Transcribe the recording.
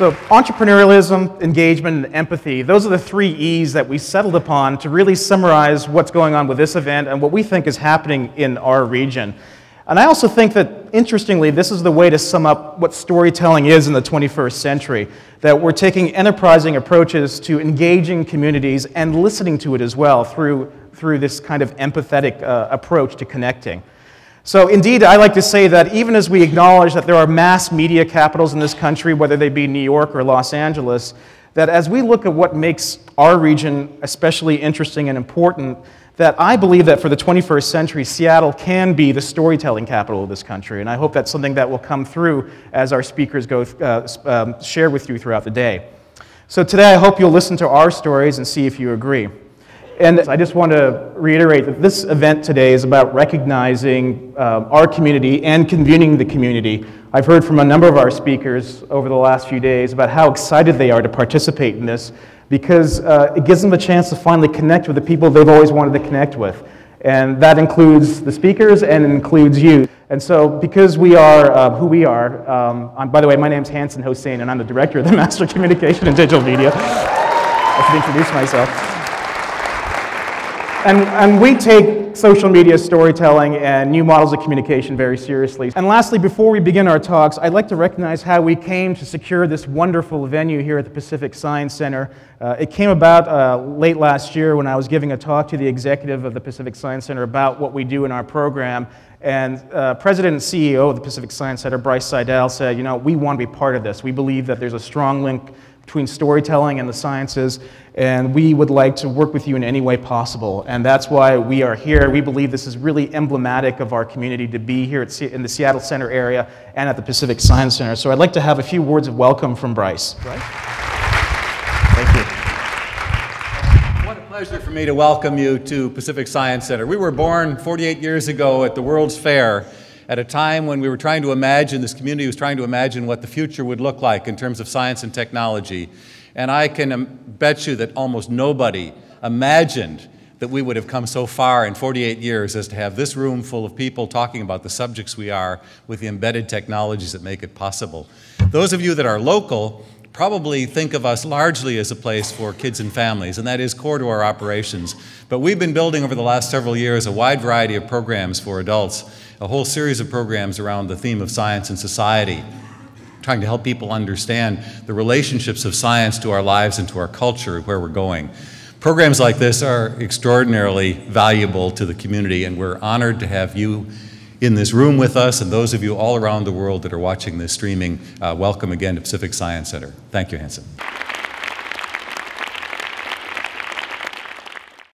So entrepreneurialism, engagement, and empathy, those are the 3 E's that we settled upon to really summarize what's going on with this event and what we think is happening in our region. And I also think that, interestingly, this is the way to sum up what storytelling is in the 21st century, that we're taking enterprising approaches to engaging communities and listening to it as well through this kind of empathetic approach to connecting. So indeed, I like to say that even as we acknowledge that there are mass media capitals in this country, whether they be New York or Los Angeles, that as we look at what makes our region especially interesting and important, that I believe that for the 21st century, Seattle can be the storytelling capital of this country. And I hope that's something that will come through as our speakers share with you throughout the day. So today, I hope you'll listen to our stories and see if you agree. And I just want to reiterate that this event today is about recognizing our community and convening the community. I've heard from a number of our speakers over the last few days about how excited they are to participate in this because it gives them a chance to finally connect with the people they've always wanted to connect with. And that includes the speakers and it includes you. And so because we are who we are, by the way, my name's Hanson Hossein and I'm the director of the Master Communication and Digital Media. I should introduce myself. And we take social media storytelling and new models of communication very seriously. And lastly, before we begin our talks, I'd like to recognize how we came to secure this wonderful venue here at the Pacific Science Center. It came about late last year when I was giving a talk to the executive of the Pacific Science Center about what we do in our program. And President and CEO of the Pacific Science Center, Bryce Seidel, said, you know, we want to be part of this. We believe that there's a strong link between storytelling and the sciences, and we would like to work with you in any way possible. And that's why we are here. We believe this is really emblematic of our community to be here in the Seattle Center area and at the Pacific Science Center. So I'd like to have a few words of welcome from Bryce. Bryce? Thank you. What a pleasure for me to welcome you to Pacific Science Center. We were born 48 years ago at the World's Fair, at a time when we were trying to imagine, this community was trying to imagine what the future would look like in terms of science and technology. And I can bet you that almost nobody imagined that we would have come so far in 48 years as to have this room full of people talking about the subjects we are with the embedded technologies that make it possible. Those of you that are local probably think of us largely as a place for kids and families, and that is core to our operations. But we've been building over the last several years a wide variety of programs for adults, a whole series of programs around the theme of science and society, trying to help people understand the relationships of science to our lives and to our culture, where we're going. Programs like this are extraordinarily valuable to the community, and we're honored to have you in this room with us, and those of you all around the world that are watching this streaming, welcome again to Pacific Science Center. Thank you, Hanson.